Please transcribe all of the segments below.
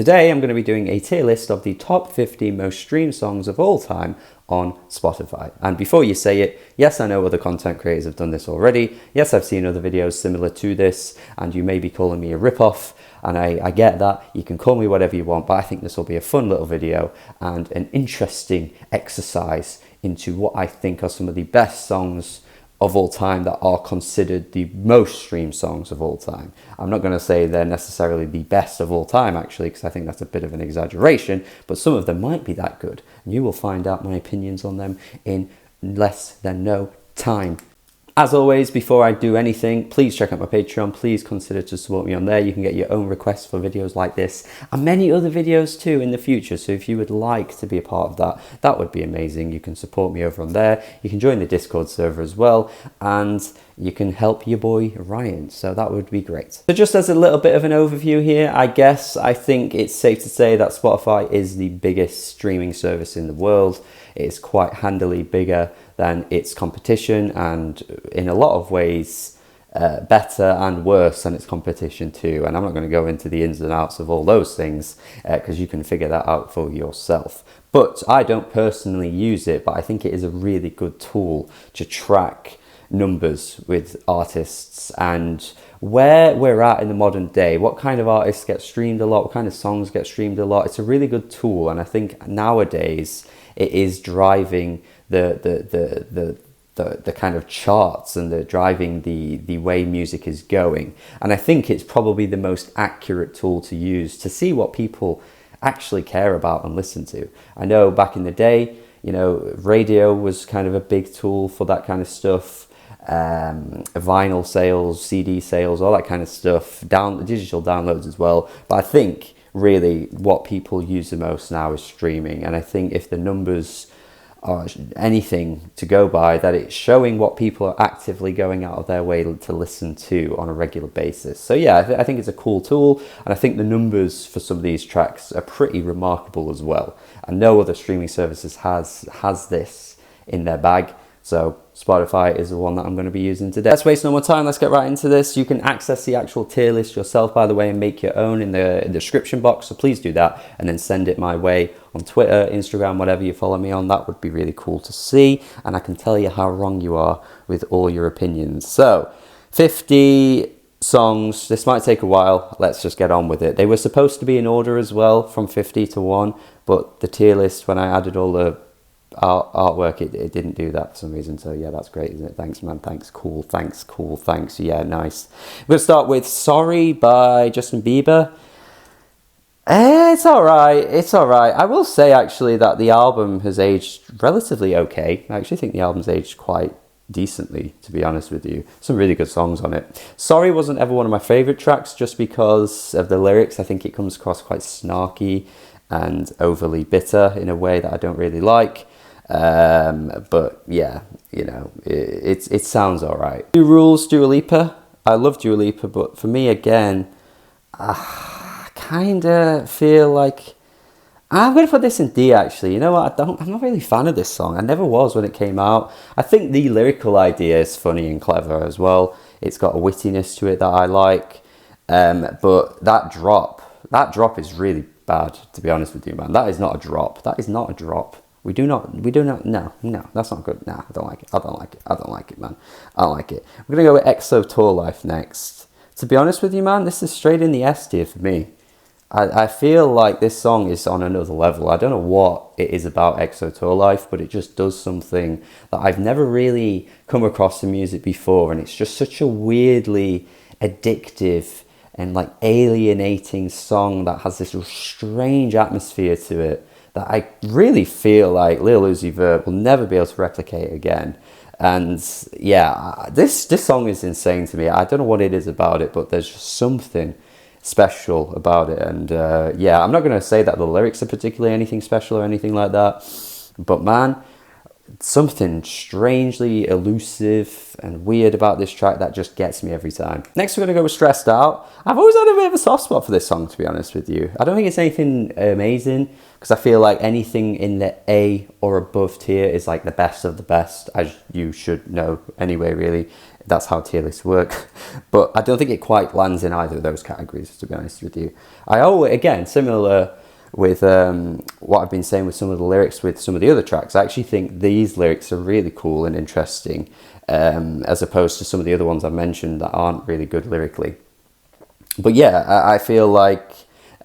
Today I'm going to be doing a tier list of the top 50 most streamed songs of all time on Spotify. And before you say it, yes, I know other content creators have done this already. Yes, I've seen other videos similar to this, and you may be calling me a ripoff, and I get that. You can call me whatever you want, but I think this will be a fun little video and an interesting exercise into what I think are some of the best songs of all time that are considered the most streamed songs of all time. I'm not going to say they're necessarily the best of all time, actually, because I think that's a bit of an exaggeration, but some of them might be that good. And you will find out my opinions on them in less than no time. As always, before I do anything, please check out my Patreon. Please consider to support me on there. You can get your own requests for videos like this and many other videos too in the future. So if you would like to be a part of that, that would be amazing. You can support me over on there. You can join the Discord server as well, and you can help your boy Ryan. So that would be great. So just as a little bit of an overview here, I think it's safe to say that Spotify is the biggest streaming service in the world. It's quite handily bigger than its competition, and in a lot of ways better and worse than its competition too. And I'm not going to go into the ins and outs of all those things because you can figure that out for yourself. But I don't personally use it, but I think it is a really good tool to track numbers with artists and where we're at in the modern day, what kind of artists get streamed a lot, what kind of songs get streamed a lot. It's a really good tool, and I think nowadays it is driving the kind of charts and the driving the way music is going. And I think it's probably the most accurate tool to use to see what people actually care about and listen to. I know back in the day, you know, radio was kind of a big tool for that kind of stuff. Vinyl sales, CD sales, all that kind of stuff, digital downloads as well. But I think really what people use the most now is streaming. And I think if the numbers or anything to go by, that it's showing what people are actively going out of their way to listen to on a regular basis. So yeah, I think it's a cool tool, and I think the numbers for some of these tracks are pretty remarkable as well. And no other streaming services has this in their bag. So Spotify is the one that I'm going to be using today. Let's waste no more time. Let's get right into this. You can access the actual tier list yourself, by the way, and make your own in the description box. So please do that, and then send it my way on Twitter, Instagram, whatever you follow me on. That would be really cool to see. And I can tell you how wrong you are with all your opinions. So 50 songs. This might take a while. Let's just get on with it. They were supposed to be in order as well, from 50 to 1. But the tier list, when I added all the artwork, it didn't do that for some reason. So yeah, that's great, isn't it? Thanks, man. Thanks. Cool. Thanks. Yeah, nice. I'm going to start with Sorry by Justin Bieber. It's all right. I will say actually that the album has aged relatively okay. I actually think the album's aged quite decently, to be honest with you. Some really good songs on it. Sorry wasn't ever one of my favorite tracks just because of the lyrics. I think it comes across quite snarky and overly bitter in a way that I don't really like. But yeah, you know, it sounds all right. New Rules, Dua Lipa. I love Dua Lipa, but for me again, I kind of feel like I'm going to put this in D, actually. You know what? I'm not really a fan of this song. I never was when it came out. I think the lyrical idea is funny and clever as well. It's got a wittiness to it that I like. But that drop is really bad, to be honest with you, man. That is not a drop. We do not, no, that's not good. Nah, I don't like it, man. I don't like it. We're going to go with EXO Tour Life next. To be honest with you, man, this is straight in the S tier for me. I feel like this song is on another level. I don't know what it is about EXO Tour Life, but it just does something that I've never really come across in music before, and it's just such a weirdly addictive and like alienating song that has this strange atmosphere to it that I really feel like Lil Uzi Vert will never be able to replicate again. And yeah, this song is insane to me. I don't know what it is about it, but there's just something special about it. And yeah, I'm not going to say that the lyrics are particularly anything special or anything like that, but man, something strangely elusive and weird about this track that just gets me every time. Next, we're going to go with Stressed Out. I've always had a bit of a soft spot for this song, to be honest with you. I don't think it's anything amazing, because I feel like anything in the A or above tier is like the best of the best, as you should know anyway, really. That's how tier lists work. But I don't think it quite lands in either of those categories, to be honest with you. I always, again, similar with what I've been saying with some of the lyrics with some of the other tracks, I actually think these lyrics are really cool and interesting, as opposed to some of the other ones I mentioned that aren't really good lyrically. But yeah, I feel like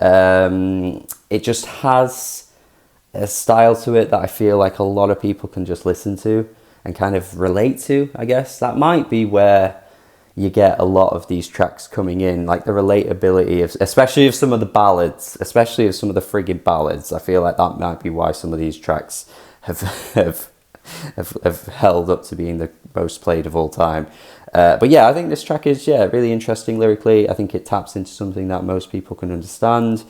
it just has a style to it that I feel like a lot of people can just listen to and kind of relate to, I guess. That might be where you get a lot of these tracks coming in, like the relatability of, especially of some of the ballads, especially of some of the friggin' ballads. I feel like that might be why some of these tracks have held up to being the most played of all time. But yeah, I think this track is really interesting lyrically. I think it taps into something that most people can understand.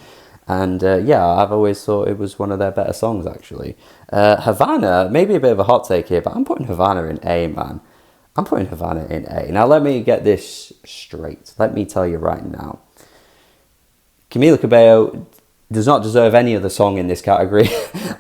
And I've always thought it was one of their better songs, actually. Havana, maybe a bit of a hot take here, but I'm putting Havana in A, man. I'm putting Havana in A. Now, let me get this straight. Let me tell you right now. Camila Cabello does not deserve any other song in this category.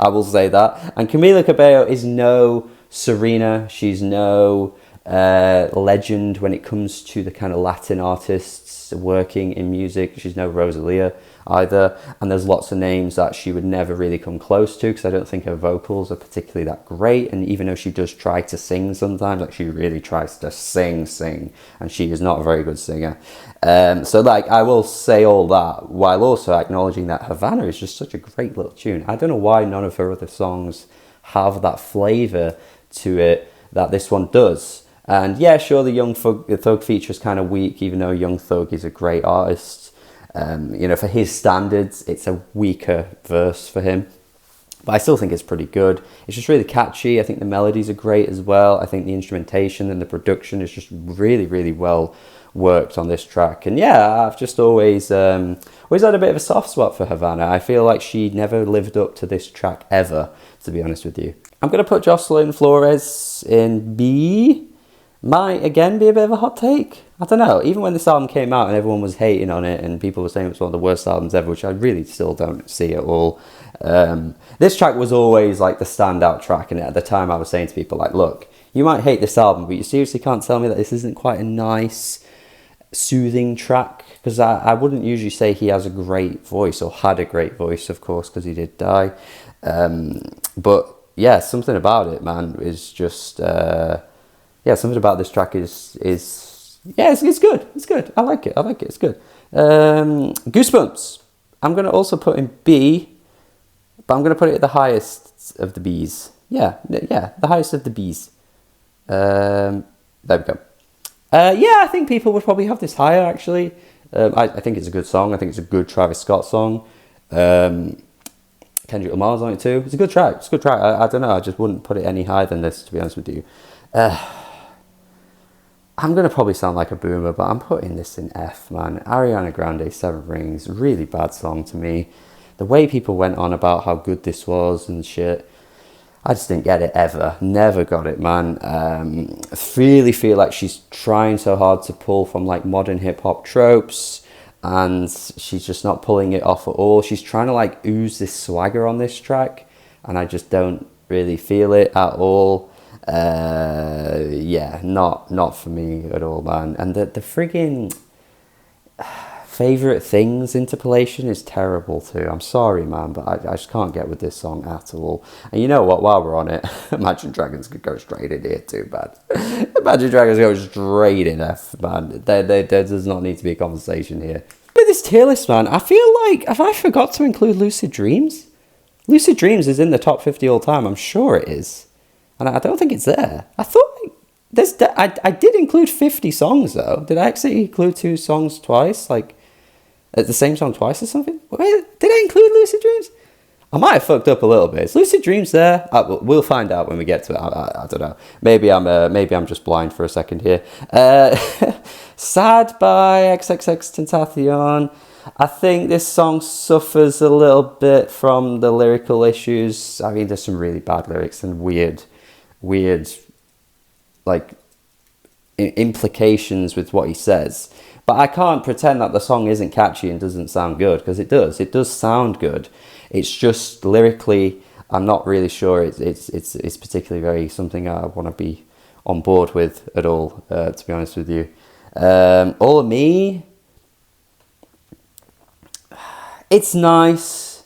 I will say that. And Camila Cabello is no Serena. She's no legend when it comes to the kind of Latin artists working in music. She's no Rosalia either, and there's lots of names that she would never really come close to, because I don't think her vocals are particularly that great. And even though she does try to sing sometimes, like she really tries to sing, and she is not a very good singer. So like, I will say all that while also acknowledging that Havana is just such a great little tune. I don't know why none of her other songs have that flavour to it that this one does. And yeah, sure, the Young Thug feature is kind of weak, even though Young Thug is a great artist. For his standards, it's a weaker verse for him. But I still think it's pretty good. It's just really catchy. I think the melodies are great as well. I think the instrumentation and the production is just really, really well worked on this track. And yeah, I've just always had a bit of a soft spot for Havana. I feel like she never lived up to this track ever, to be honest with you. I'm going to put Jocelyn Flores in B. Might again be a bit of a hot take. I don't know. Even when this album came out and everyone was hating on it and people were saying it was one of the worst albums ever, which I really still don't see at all. This track was always like the standout track, and at the time I was saying to people like, look, you might hate this album, but you seriously can't tell me that this isn't quite a nice, soothing track, because I wouldn't usually say he has a great voice, or had a great voice, of course, because he did die. But yeah, something about it, man, is just... something about this track is it's good. It's good. I like it. It's good. Goosebumps. I'm going to also put in B, but I'm going to put it at the highest of the Bs. Yeah, the highest of the Bs. There we go. I think people would probably have this higher, actually. I think it's a good song. I think it's a good Travis Scott song. Kendrick Lamar's on it too. It's a good track. I don't know. I just wouldn't put it any higher than this, to be honest with you. I'm going to probably sound like a boomer, but I'm putting this in F, man. Ariana Grande, Seven Rings, really bad song to me. The way people went on about how good this was and shit, I just didn't get it ever. Never got it, man. Really feel like she's trying so hard to pull from like modern hip-hop tropes, and she's just not pulling it off at all. She's trying to like ooze this swagger on this track, and I just don't really feel it at all. Not for me at all, man. And the friggin' favourite things interpolation is terrible too. I'm sorry, man, but I just can't get with this song at all. And you know what, while we're on it, Imagine Dragons could go straight in here too, man. Imagine Dragons go straight in F, man. There does not need to be a conversation here. But this tier list, man, I feel like, have I forgot to include Lucid Dreams? Lucid Dreams is in the top 50 all time, I'm sure it is. And I don't think it's there. I thought I did include 50 songs though. Did I actually include 2 songs twice? Like the same song twice or something? Wait, did I include Lucid Dreams? I might have fucked up a little bit. Is Lucid Dreams there? We'll find out when we get to it. I don't know. Maybe I'm just blind for a second here. Sad by XXXTentacion. I think this song suffers a little bit from the lyrical issues. I mean, there's some really bad lyrics and weird weird, like, implications with what he says. But I can't pretend that the song isn't catchy and doesn't sound good, because it does. It does sound good. It's just lyrically, I'm not really sure it's particularly very something I want to be on board with at all, to be honest with you. All of Me, it's nice.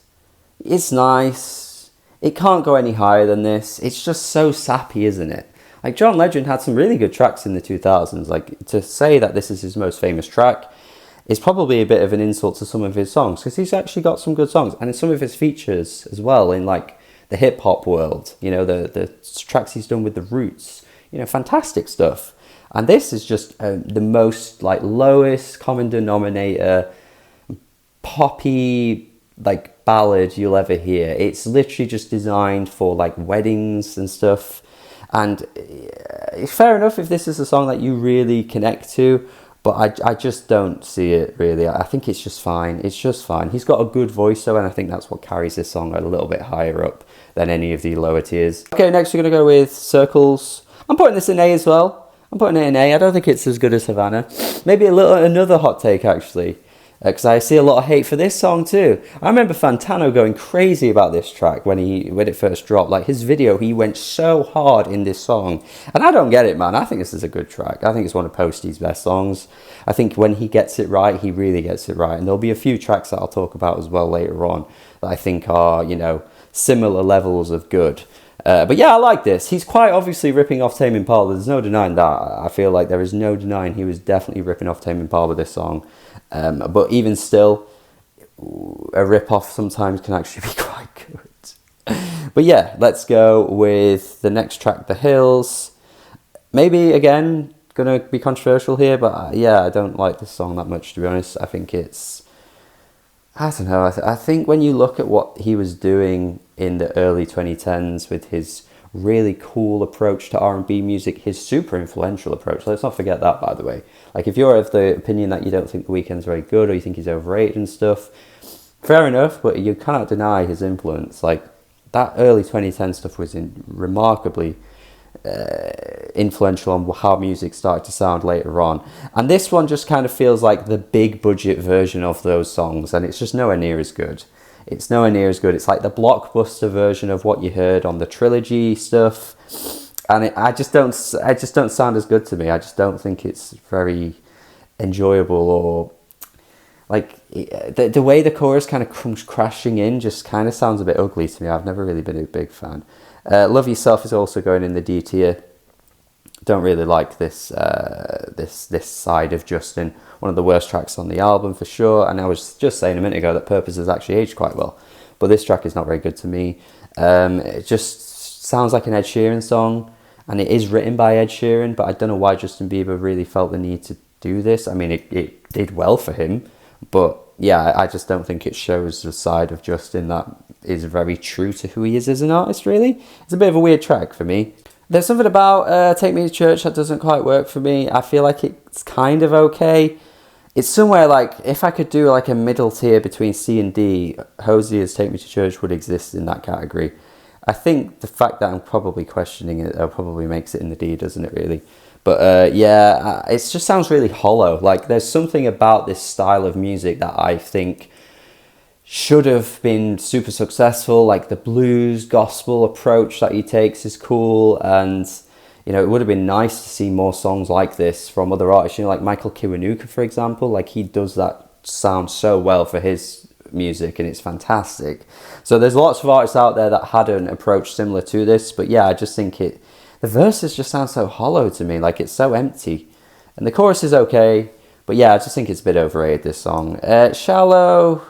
It's nice. It can't go any higher than this. It's just so sappy, isn't it? Like, John Legend had some really good tracks in the 2000s. Like, to say that this is his most famous track is probably a bit of an insult to some of his songs, because he's actually got some good songs. And in some of his features as well, in like the hip hop world, you know, the tracks he's done with the Roots, you know, fantastic stuff. And this is just the most like lowest common denominator poppy like ballad you'll ever hear. It's literally just designed for like weddings and stuff. And fair enough if this is a song that you really connect to, but I just don't see it really. I think it's just fine. It's just fine. He's got a good voice though, and I think that's what carries this song a little bit higher up than any of the lower tiers. Okay, next we're going to go with Circles. I'm putting this in A as well. I'm putting it in A. I don't think it's as good as Havana. Maybe another hot take actually, because I see a lot of hate for this song too. I remember Fantano going crazy about this track when it first dropped. Like, his video, he went so hard in this song. And I don't get it, man. I think this is a good track. I think it's one of Posty's best songs. I think when he gets it right, he really gets it right. And there'll be a few tracks that I'll talk about as well later on that I think are, you know, similar levels of good. But yeah, I like this. He's quite obviously ripping off Tame Impala. There's no denying that. I feel like there is no denying he was definitely ripping off Tame Impala with this song. But even still, a rip-off sometimes can actually be quite good. But yeah, let's go with the next track, The Hills. Maybe, again, going to be controversial here, but yeah, I don't like this song that much, to be honest. I think it's... I don't know. I think when you look at what he was doing in the early 2010s with his really cool approach to R&B music, his super influential approach. Let's not forget that, by the way. Like, if you're of the opinion that you don't think The Weeknd's very good, or you think he's overrated and stuff, fair enough, but you cannot deny his influence. Like, that early 2010 stuff was remarkably influential on how music started to sound later on. And this one just kind of feels like the big budget version of those songs, and it's just nowhere near as good. It's nowhere near as good. It's like the blockbuster version of what you heard on the Trilogy stuff, and I just don't sound as good to me. I just don't think it's very enjoyable, or like the way the chorus kind of comes crashing in just kind of sounds a bit ugly to me. I've never really been a big fan. Love Yourself is also going in the D tier. Don't really like this this side of Justin. One of the worst tracks on the album for sure. And I was just saying a minute ago that Purpose has actually aged quite well, but this track is not very good to me. It just sounds like an Ed Sheeran song, and it is written by Ed Sheeran, but I don't know why Justin Bieber really felt the need to do this. I mean, it did well for him, but yeah, I just don't think it shows the side of Justin that is very true to who he is as an artist, really. It's a bit of a weird track for me. There's something about Take Me to Church that doesn't quite work for me. I feel like it's kind of okay. It's somewhere like, if I could do like a middle tier between C and D, Hozier's Take Me to Church would exist in that category. I think the fact that I'm probably questioning it probably makes it in the D, doesn't it, really? But yeah, it just sounds really hollow. Like, there's something about this style of music that I think should have been super successful. Like, the blues gospel approach that he takes is cool, and you know, it would have been nice to see more songs like this from other artists, you know, like Michael Kiwanuka, for example. Like, he does that sound so well for his music, and it's fantastic. So there's lots of artists out there that had an approach similar to this, but yeah, I just think the verses just sound so hollow to me. Like, it's so empty, and the chorus is okay, but yeah, I just think it's a bit overrated, this song. Shallow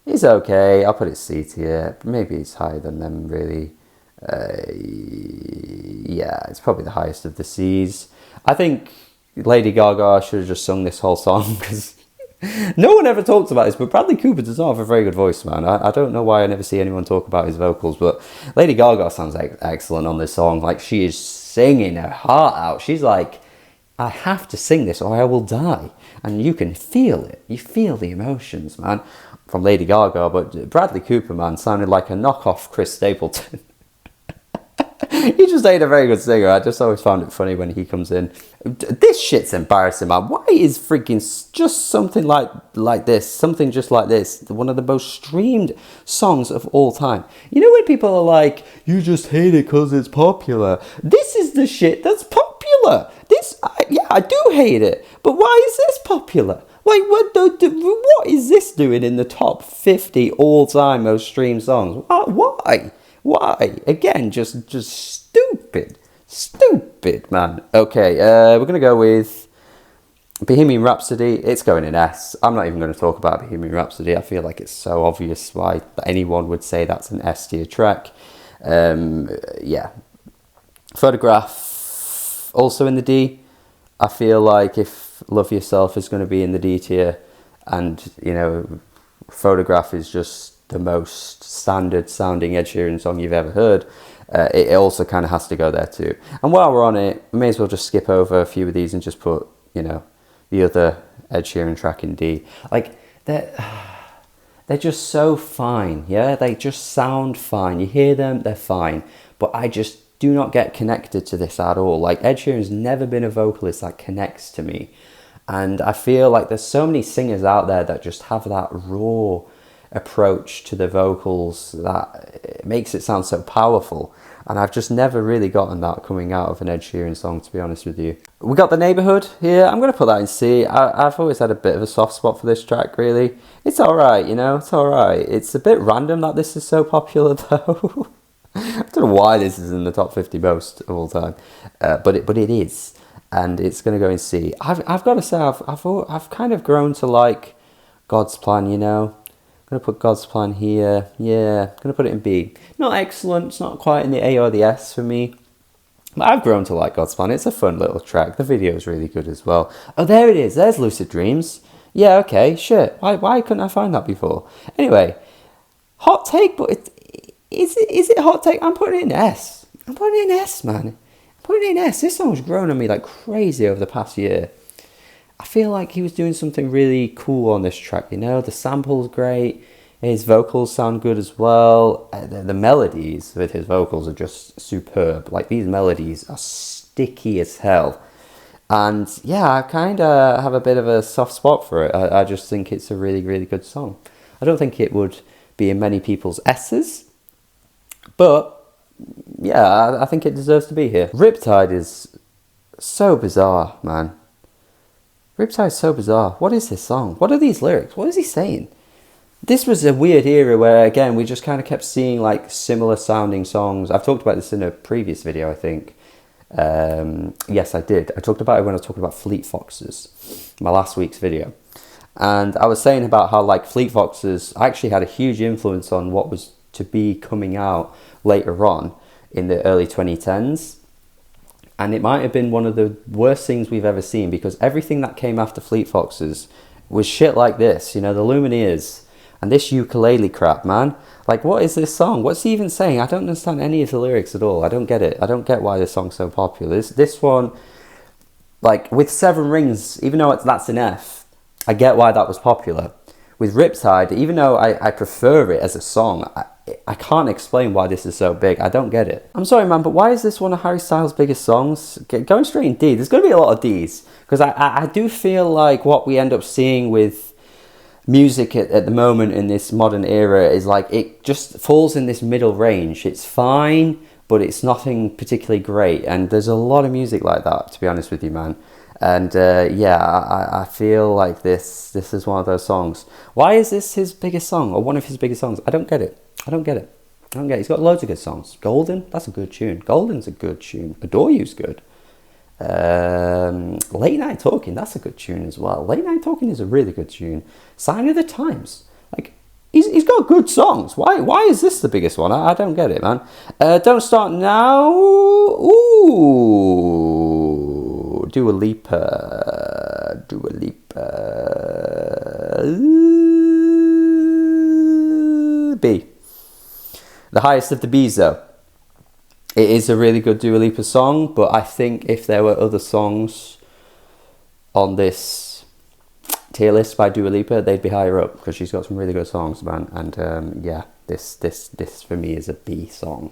is okay. I'll put it C tier. Maybe it's higher than them, really. Yeah, it's probably the highest of the C's. I think Lady Gaga should have just sung this whole song, because no one ever talks about this, but Bradley Cooper does not have a very good voice, man. I don't know why I never see anyone talk about his vocals, but Lady Gaga sounds excellent on this song. Like, she is singing her heart out. She's like, I have to sing this or I will die. And you can feel it. You feel the emotions, man, from Lady Gaga. But Bradley Cooper, man, sounded like a knockoff Chris Stapleton. He just ain't a very good singer. I just always found it funny when he comes in. This shit's embarrassing, man. Why is freaking just something like this, something just like this, one of the most streamed songs of all time? You know when people are like, you just hate it because it's popular. This is the shit that's popular. I do hate it. But why is this popular? Like, what is this doing in the top 50 all-time most streamed songs? Why? Why? Again, just stupid. Stupid, man. Okay, we're going to go with Bohemian Rhapsody. It's going in S. I'm not even going to talk about Bohemian Rhapsody. I feel like it's so obvious why anyone would say that's an S tier track. Yeah. Photograph, also in the D. I feel like if Love Yourself is going to be in the D tier, and, you know, Photograph is just the most standard sounding Ed Sheeran song you've ever heard, it also kind of has to go there too. And while we're on it, we may as well just skip over a few of these and just put, you know, the other Ed Sheeran track in D. Like, they're just so fine, yeah? They just sound fine. You hear them, they're fine. But I just do not get connected to this at all. Like, Ed Sheeran's never been a vocalist that connects to me. And I feel like there's so many singers out there that just have that raw approach to the vocals that it makes it sound so powerful. And I've just never really gotten that coming out of an Ed Sheeran song, to be honest with you. We got The Neighbourhood here. I'm going to put that in C. I've always had a bit of a soft spot for this track, really. It's alright, you know, it's alright. It's a bit random that this is so popular, though. I don't know why this is in the top 50 most of all time, but it is, and it's going to go in C. I've got to say, I've kind of grown to like God's Plan, you know. I'm going to put God's Plan here. Yeah, I'm going to put it in B. Not excellent, it's not quite in the A or the S for me, but I've grown to like God's Plan. It's a fun little track. The video is really good as well. Oh, there it is. There's Lucid Dreams. Yeah, okay, shit. Why couldn't I find that before? Anyway, hot take, but is it a hot take? I'm putting it in S. I'm putting it in S, man. I'm putting it in S. This song's grown on me like crazy over the past year. I feel like he was doing something really cool on this track, you know? The sample's great. His vocals sound good as well. The melodies with his vocals are just superb. Like, these melodies are sticky as hell. And yeah, I kind of have a bit of a soft spot for it. I just think it's a really, really good song. I don't think it would be in many people's S's, but yeah, I think it deserves to be here. Riptide is so bizarre, man. Riptide is so bizarre. What is this song? What are these lyrics? What is he saying? This was a weird era where, again, we just kind of kept seeing like similar sounding songs. I've talked about this in a previous video, I think. Yes, I did. I talked about it when I was talking about Fleet Foxes, my last week's video. And I was saying about how like Fleet Foxes actually had a huge influence on what was to be coming out later on in the early 2010s. And it might have been one of the worst things we've ever seen, because everything that came after Fleet Foxes was shit like this, you know, the Lumineers and this ukulele crap, man. Like, what is this song? What's he even saying? I don't understand any of the lyrics at all. I don't get it. I don't get why this song's so popular. This one, like, with Seven Rings, even though that's an F, I get why that was popular. With Riptide, even though I prefer it as a song, I can't explain why this is so big. I don't get it. I'm sorry, man, but why is this one of Harry Styles' biggest songs? Going straight in D. There's going to be a lot of Ds, because I do feel like what we end up seeing with music at the moment in this modern era is like it just falls in this middle range. It's fine, but it's nothing particularly great. And there's a lot of music like that, to be honest with you, man. And yeah, I feel like this is one of those songs. Why is this his biggest song, or one of his biggest songs? I don't get it. I don't get it. He's got loads of good songs. Golden, that's a good tune. Golden's a good tune. Adore You's good. Late Night Talking, that's a good tune as well. Late Night Talking is a really good tune. Sign of the Times, like he's got good songs. Why is this the biggest one? I don't get it, man. Don't Start Now. Ooh, Dua Lipa. B. The highest of the B's, though. It is a really good Dua Lipa song, but I think if there were other songs on this tier list by Dua Lipa, they'd be higher up, because she's got some really good songs, man. And yeah, this for me is a B song.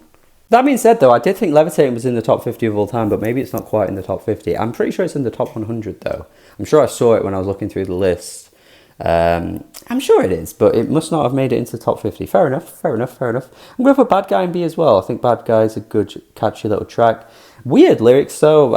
That being said, though, I did think Levitating was in the top 50 of all time, but maybe it's not quite in the top 50. I'm pretty sure it's in the top 100, though. I'm sure I saw it when I was looking through the list. I'm sure it is, but it must not have made it into the top 50. Fair enough, fair enough, fair enough. I'm going to put Bad Guy in B as well. I think Bad Guy is a good, catchy little track. Weird lyrics, though.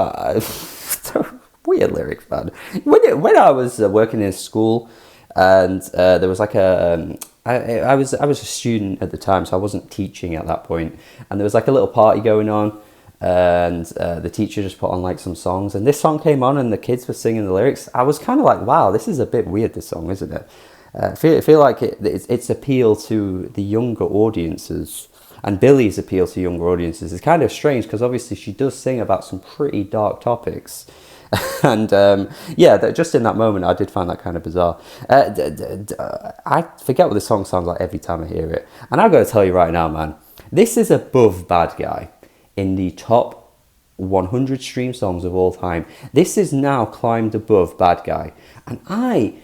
Weird lyrics, man. When I was working in school, and there was like I was a student at the time, so I wasn't teaching at that point, and there was like a little party going on, and the teacher just put on like some songs, and this song came on, and the kids were singing the lyrics. I was kind of like, wow, this is a bit weird, this song, isn't it? I feel like its appeal to the younger audiences, and Billy's appeal to younger audiences is kind of strange, because obviously she does sing about some pretty dark topics. And just in that moment, I did find that kind of bizarre. I forget what the song sounds like every time I hear it. And I've got to tell you right now, man, this is above Bad Guy in the top 100 stream songs of all time. This is now climbed above Bad Guy. And I,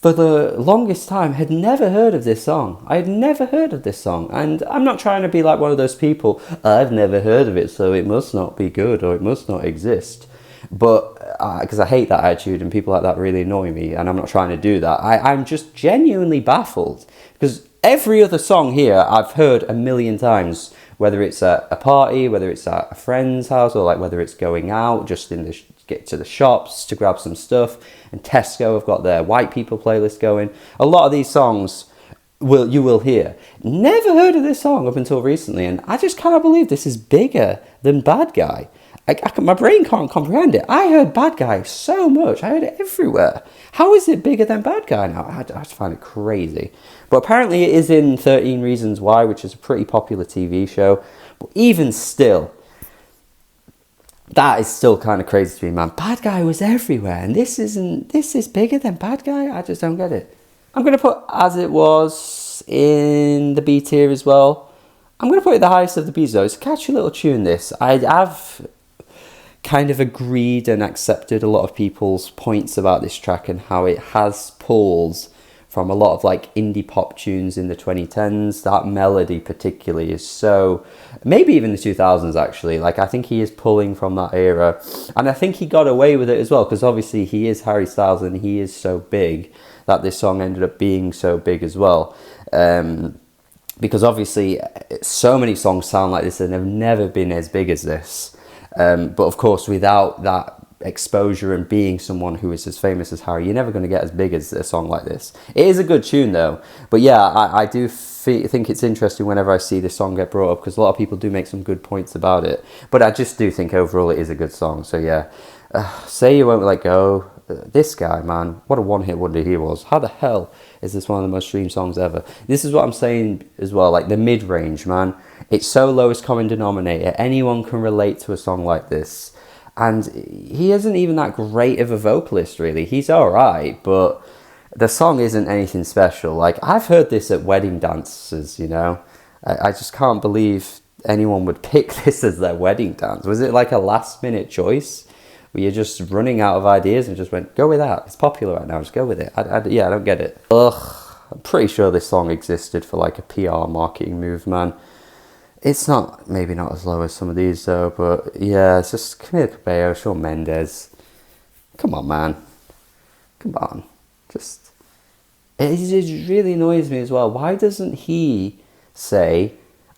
for the longest time, had never heard of this song. I had never heard of this song. And I'm not trying to be like one of those people, I've never heard of it, so it must not be good or it must not exist. But because I hate that attitude, and people like that really annoy me, and I'm not trying to do that. I'm just genuinely baffled, because every other song here I've heard a million times, whether it's at a party, whether it's at a friend's house, or like whether it's going out just in the get to the shops to grab some stuff. And Tesco have got their white people playlist going. A lot of these songs you will hear. Never heard of this song up until recently, and I just cannot believe this is bigger than Bad Guy. My brain can't comprehend it. I heard Bad Guy so much. I heard it everywhere. How is it bigger than Bad Guy now? I just find it crazy. But apparently it is in 13 Reasons Why, which is a pretty popular TV show. But even still, that is still kind of crazy to me, man. Bad Guy was everywhere, and this is bigger than Bad Guy? I just don't get it. I'm going to put As It Was in the B tier as well. I'm going to put it the highest of the B's, though. It's a catchy little tune, this. I've kind of agreed and accepted a lot of people's points about this track and how it has pulls from a lot of like indie pop tunes in the 2010s. That melody particularly is so, maybe even the 2000s actually, like I think he is pulling from that era, and I think he got away with it as well, because obviously he is Harry Styles and he is so big that this song ended up being so big as well. Because obviously so many songs sound like this and have never been as big as this. But of course, without that exposure and being someone who is as famous as Harry, you're never going to get as big as a song like this. It is a good tune though. But yeah, I do think it's interesting whenever I see this song get brought up, because a lot of people do make some good points about it. But I just do think overall it is a good song. So yeah, Say You Won't Let Go. This guy, man, what a one-hit wonder he was. How the hell is this one of the most streamed songs ever? This is what I'm saying as well, like the mid-range, man. It's so lowest common denominator. Anyone can relate to a song like this. And he isn't even that great of a vocalist, really. He's alright, but the song isn't anything special. Like, I've heard this at wedding dances, you know. I just can't believe anyone would pick this as their wedding dance. Was it like a last-minute choice? Where you're just running out of ideas and just went, go with that. It's popular right now, just go with it. I don't get it. I'm pretty sure this song existed for like a PR marketing move, man. It's not, maybe not as low as some of these though, but yeah, it's just Camila Cabello, Shawn Mendes. Come on, man. Come on. Just, it really annoys me as well. Why doesn't he say,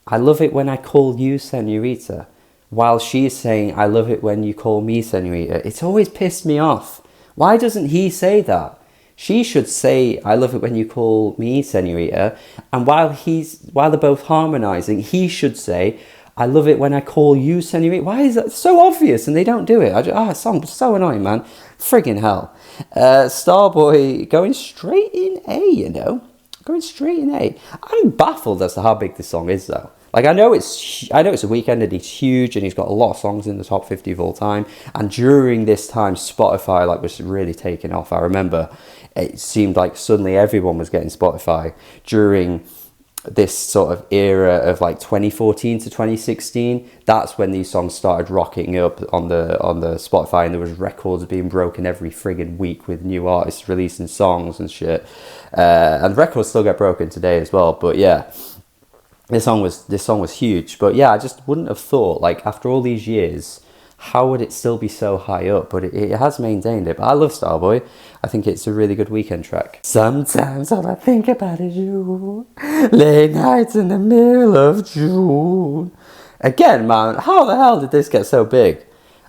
I love it when I call you senorita, while she's saying, I love it when you call me senorita? It's always pissed me off. Why doesn't he say that? She should say, I love it when you call me senorita. And while they're both harmonizing, he should say, I love it when I call you senorita. Why is that so obvious and they don't do it? That song's so annoying, man. Friggin' hell. Starboy going straight in A, you know. Going straight in A. I'm baffled as to how big this song is, though. Like, I know it's a Weeknd and he's huge and he's got a lot of songs in the top 50 of all time. And during this time, Spotify was really taking off. I remember it seemed like suddenly everyone was getting Spotify during this sort of era of like 2014 to 2016. That's when these songs started rocking up on the Spotify, and there was records being broken every friggin' week with new artists releasing songs and shit. And records still get broken today as well. But yeah. this song was huge. But yeah, I just wouldn't have thought, like, after all these years, how would it still be so high up? But it has maintained it. But I love Starboy. I think it's a really good weekend track. Sometimes all I think about is you. Late nights in the middle of June. Again, man, how the hell did this get so big?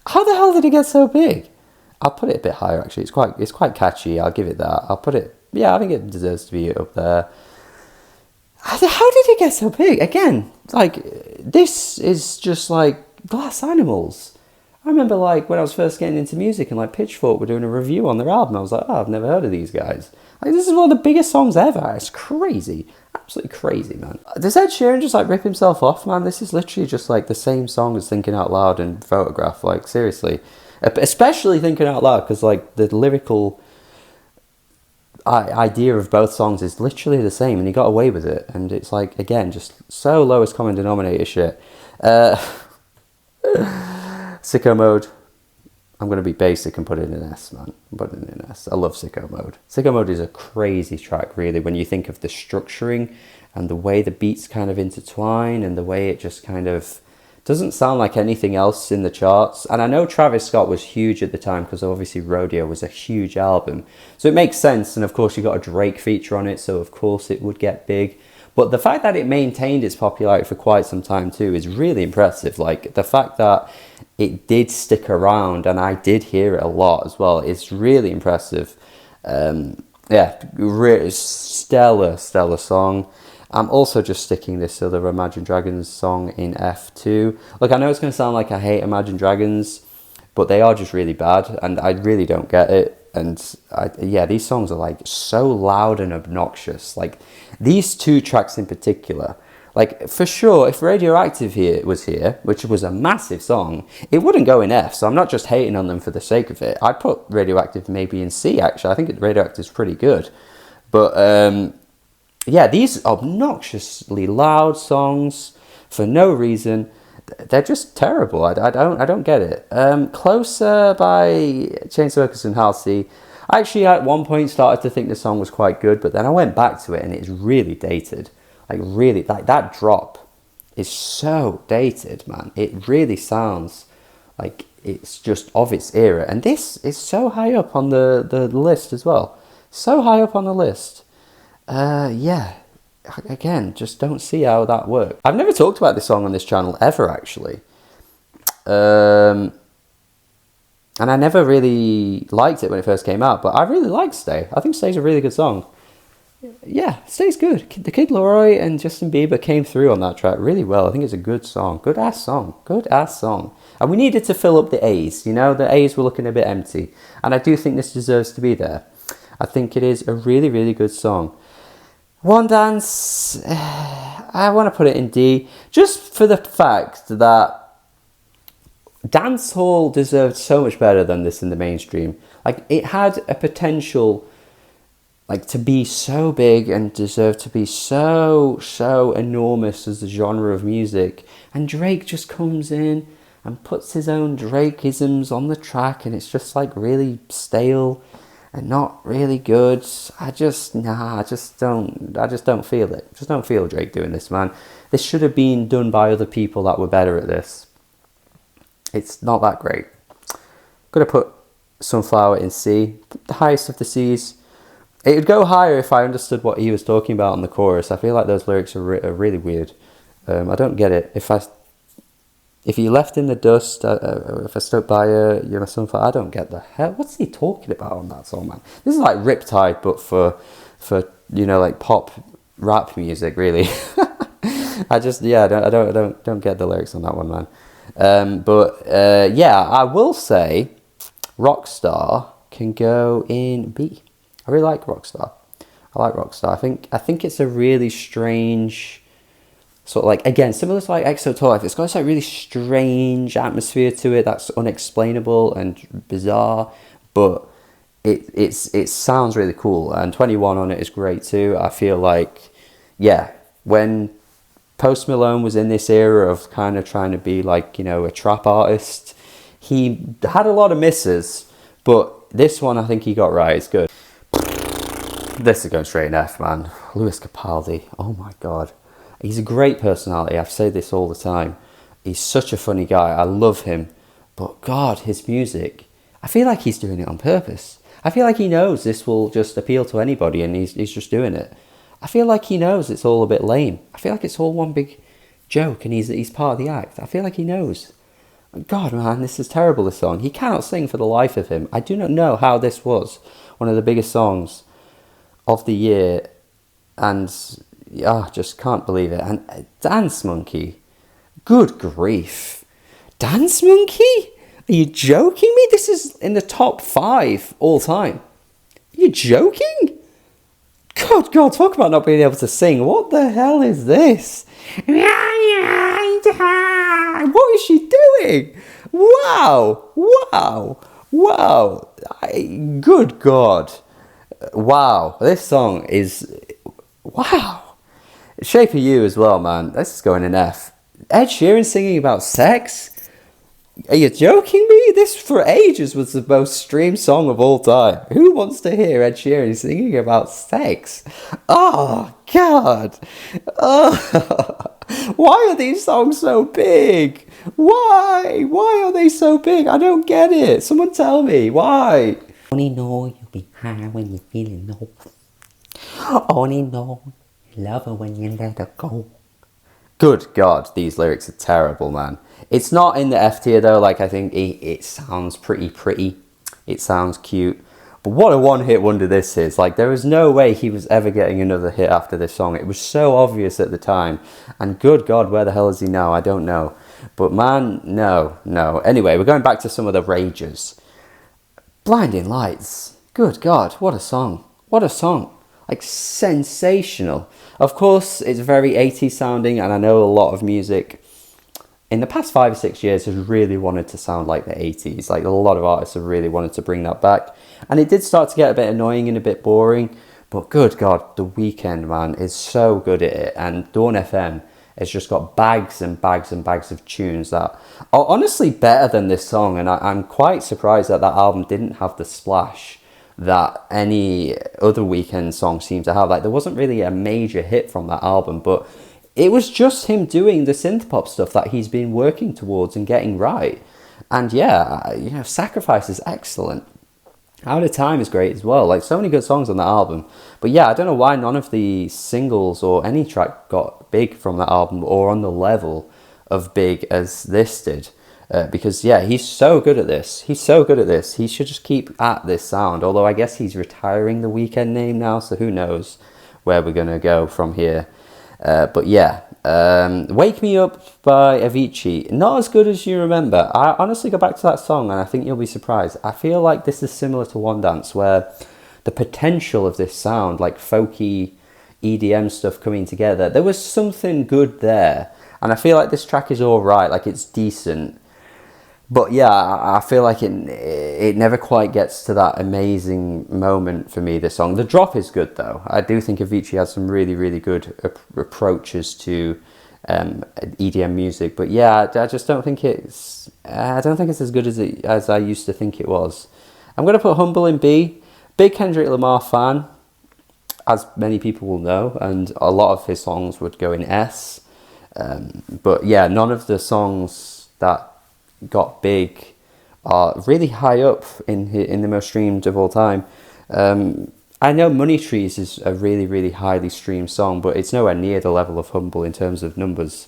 How the hell did it get so big? I'll put it a bit higher, actually. It's quite catchy. I'll give it that. I'll put it... Yeah, I think it deserves to be up there. How did it get so big? Again, like, this is just like Glass Animals. I remember, like, when I was first getting into music and, like, Pitchfork were doing a review on their album. I was like, oh, I've never heard of these guys. Like, this is one of the biggest songs ever. It's crazy. Absolutely crazy, man. Does Ed Sheeran just, like, rip himself off, man? This is literally just, like, the same song as Thinking Out Loud and Photograph. Like, seriously. Especially Thinking Out Loud, because, like, the lyrical idea of both songs is literally the same, and he got away with it. And it's, like, again, just so lowest common denominator shit. Sicko Mode. I'm going to be basic and put it in an S, man. I'm putting it in an S. I love Sicko Mode. Sicko Mode is a crazy track, really, when you think of the structuring and the way the beats kind of intertwine and the way it just kind of doesn't sound like anything else in the charts. And I know Travis Scott was huge at the time because obviously Rodeo was a huge album. So it makes sense. And of course you got a Drake feature on it, so of course it would get big. But the fact that it maintained its popularity for quite some time too is really impressive. Like, the fact that it did stick around and I did hear it a lot as well, it's really impressive. Yeah, stellar song. I'm also just sticking this other Imagine Dragons song in F2. Look, I know it's going to sound like I hate Imagine Dragons, but they are just really bad and I really don't get it. And yeah, these songs are, like, so loud and obnoxious. Like, these two tracks in particular, like, for sure, if Radioactive was here, which was a massive song, it wouldn't go in F. So I'm not just hating on them for the sake of it. I'd put Radioactive maybe in C, actually. I think Radioactive's pretty good. But yeah, these obnoxiously loud songs for no reason, they're just terrible. I don't get it. Closer by Chainsmokers and Halsey. I actually at one point started to think the song was quite good, but then I went back to it and it's really dated. Like, really, like, that drop is so dated, man. It really sounds like it's just of its era. And this is so high up on the list as well. So high up on the list. Yeah. Again, just don't see how that works. I've never talked about this song on this channel ever, actually. And I never really liked it when it first came out, but I really like Stay. I think Stay's a really good song. Yeah, Stay's good. The Kid Laroi and Justin Bieber came through on that track really well. I think it's a good song. Good ass song. And we needed to fill up the A's. You know, the A's were looking a bit empty. And I do think this deserves to be there. I think it is a really, really good song. One Dance, I want to put it in D, just for the fact that dancehall deserved so much better than this in the mainstream. Like, it had a potential, like, to be so big and deserve to be so enormous as the genre of music. And Drake just comes in and puts his own Drakeisms on the track, and it's just, like, really stale and not really good. I just don't feel it. Just don't feel Drake doing this, man. This should have been done by other people that were better at this. It's not that great. Gonna put Sunflower in C, the highest of the C's. It would go higher if I understood what he was talking about on the chorus. I feel like those lyrics are really weird. I don't get it. If you left in the dust, if I stood by you, you're my sunflower. I don't get the hell. What's he talking about on that song, man? This is like Riptide, but for you know, like pop rap music, really. I don't get the lyrics on that one, man. But yeah, I will say, Rockstar can go in B. I really like Rockstar. I like Rockstar. I think it's a really strange sort of, like, again, similar to like XO Tour Life. It's got this like really strange atmosphere to it that's unexplainable and bizarre, but it sounds really cool. And 21 on it is great too. I feel like, yeah, when Post Malone was in this era of kind of trying to be like, you know, a trap artist, he had a lot of misses, but this one I think he got right. It's good. This is going straight in F, man. Lewis Capaldi. Oh my god. He's a great personality. I've said this all the time. He's such a funny guy. I love him. But God, his music, I feel like he's doing it on purpose. I feel like he knows this will just appeal to anybody and he's just doing it. I feel like he knows it's all a bit lame. I feel like it's all one big joke and he's part of the act. I feel like he knows. God, man, this is terrible, this song. He cannot sing for the life of him. I do not know how this was one of the biggest songs of the year. And just can't believe it. And Dance Monkey. Good grief. Dance Monkey? Are you joking me? This is in the top 5 all time. Are you joking? God, talk about not being able to sing. What the hell is this? What is she doing? Wow. Good God. Wow. This song is... Wow. Shape of You as well, man. This is going in F. Ed Sheeran singing about sex? Are you joking me? This for ages was the most streamed song of all time. Who wants to hear Ed Sheeran singing about sex? Oh, God. Oh. Why are these songs so big? Why? Why are they so big? I don't get it. Someone tell me. Why? Only know you'll be high when you're feeling low. Only know you love her when you let her go. Good God, these lyrics are terrible, man. It's not in the F tier though. Like, I think it sounds pretty. It sounds cute. But what a one-hit wonder this is. Like, there was no way he was ever getting another hit after this song. It was so obvious at the time. And good God, where the hell is he now? I don't know. But man, no. Anyway, we're going back to some of the rages. Blinding Lights. Good God, what a song. What a song. Like, sensational. Of course, it's very 80s sounding, and I know a lot of music in the past 5 or 6 years has really wanted to sound like the 80s. Like, a lot of artists have really wanted to bring that back. And it did start to get a bit annoying and a bit boring. But good God, The Weeknd, man, is so good at it. And Dawn FM has just got bags and bags and bags of tunes that are honestly better than this song. And I'm quite surprised that album didn't have the splash that any other Weeknd song seemed to have. Like, there wasn't really a major hit from that album, but it was just him doing the synth pop stuff that he's been working towards and getting right. And yeah, Sacrifice is excellent. Out of Time is great as well. Like, so many good songs on that album. But yeah, I don't know why none of the singles or any track got big from that album or on the level of big as this did. Because yeah, he's so good at this. He should just keep at this sound. Although I guess he's retiring the Weeknd name now, so who knows where we're going to go from here. But yeah, Wake Me Up by Avicii. Not as good as you remember. I honestly go back to that song and I think you'll be surprised. I feel like this is similar to One Dance, where the potential of this sound, like folky EDM stuff coming together, there was something good there. And I feel like this track is alright, like it's decent. But yeah, I feel like it never quite gets to that amazing moment for me, this song. The drop is good though. I do think Avicii has some really, really good approaches to EDM music. But yeah, I just don't think it's as good as I used to think it was. I'm going to put Humble in B. Big Kendrick Lamar fan, as many people will know, and a lot of his songs would go in S. But yeah, none of the songs that got big are really high up in the most streamed of all time. I know Money Trees is a really, really highly streamed song, but it's nowhere near the level of Humble in terms of numbers.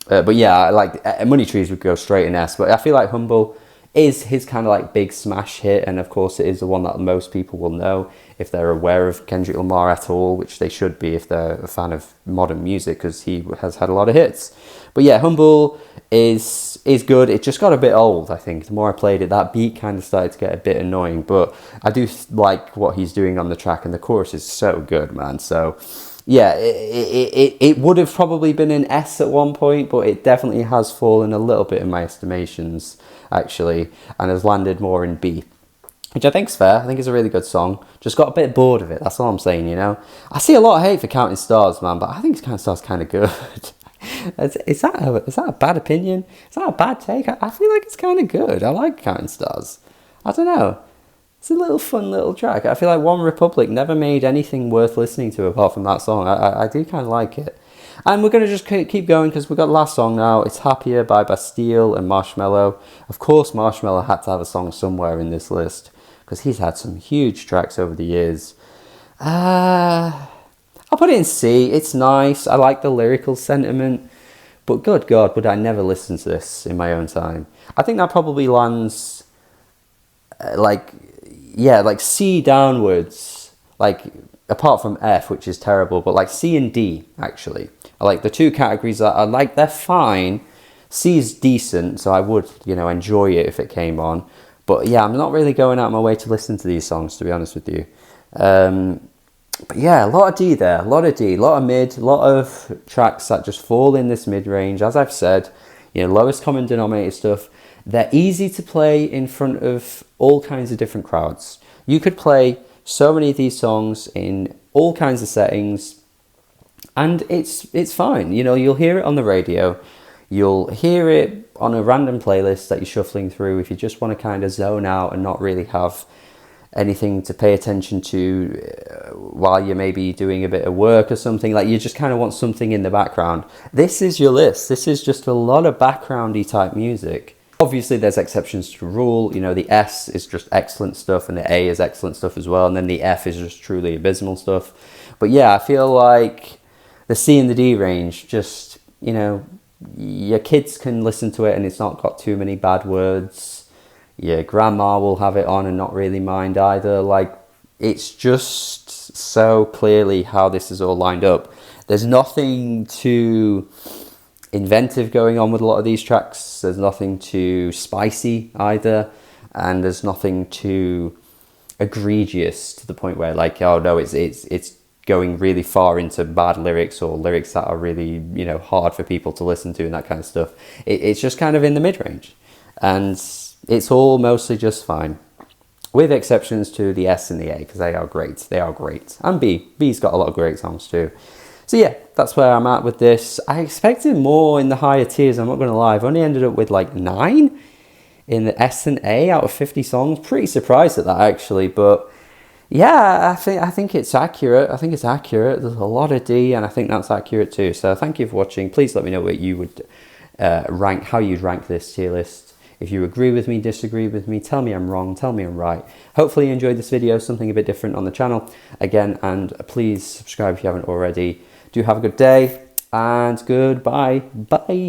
But yeah, like Money Trees would go straight in S, but I feel like Humble is his kind of like big smash hit, and of course it is the one that most people will know if they're aware of Kendrick Lamar at all, which they should be if they're a fan of modern music, because he has had a lot of hits. But yeah, Humble is good. It just got a bit old, I think. The more I played it, that beat kind of started to get a bit annoying, but I do like what he's doing on the track, and the chorus is so good, man. So yeah, it would have probably been an S at one point, but it definitely has fallen a little bit in my estimations, actually, and has landed more in B, which I think's fair. I think it's a really good song. Just got a bit bored of it, that's all I'm saying, you know. I see a lot of hate for Counting Stars, man, but I think Counting Stars kind of good. Is that a bad opinion? Is that a bad take? I feel like it's kind of good. I like Counting Stars. I don't know. It's a little fun little track. I feel like One Republic never made anything worth listening to apart from that song. I do kind of like it. And we're going to just keep going because we've got the last song now. It's Happier by Bastille and Marshmello. Of course, Marshmello had to have a song somewhere in this list because he's had some huge tracks over the years. I'll put it in C. It's nice. I like the lyrical sentiment. But good God, would I never listen to this in my own time? I think that probably lands like C downwards. Like, apart from F, which is terrible, but like C and D, actually. I like the two categories that I like, they're fine. C is decent, so I would, enjoy it if it came on. But yeah, I'm not really going out of my way to listen to these songs, to be honest with you. But yeah, a lot of D there, a lot of D, a lot of mid, a lot of tracks that just fall in this mid-range. As I've said, lowest common denominator stuff. They're easy to play in front of all kinds of different crowds. You could play so many of these songs in all kinds of settings, and it's fine. You'll hear it on the radio. You'll hear it on a random playlist that you're shuffling through if you just want to kind of zone out and not really have anything to pay attention to while you're maybe doing a bit of work or something. Like, you just kind of want something in the background. This is your list. This is just a lot of backgroundy type music. Obviously, there's exceptions to the rule. The S is just excellent stuff, and the A is excellent stuff as well, and then the F is just truly abysmal stuff. But yeah, I feel like the C and the D range, just, your kids can listen to it and it's not got too many bad words. Your grandma will have it on and not really mind either. Like, it's just so clearly how this is all lined up. There's nothing too inventive going on with a lot of these tracks. There's nothing too spicy either, and there's nothing too egregious to the point where, like, oh no, it's going really far into bad lyrics or lyrics that are really hard for people to listen to and that kind of stuff. It's just kind of in the mid-range, and it's all mostly just fine, with exceptions to the S and the A, because they are great. And B's got a lot of great songs too. So yeah, that's where I'm at with this. I expected more in the higher tiers, I'm not going to lie. I've only ended up with like 9 in the S and A out of 50 songs. Pretty surprised at that, actually. But yeah, I think it's accurate. There's a lot of D, and I think that's accurate too. So thank you for watching. Please let me know what you would how you'd rank this tier list. If you agree with me, disagree with me, tell me I'm wrong, tell me I'm right. Hopefully you enjoyed this video, something a bit different on the channel. Again, and please subscribe if you haven't already. Do have a good day, and goodbye. Bye.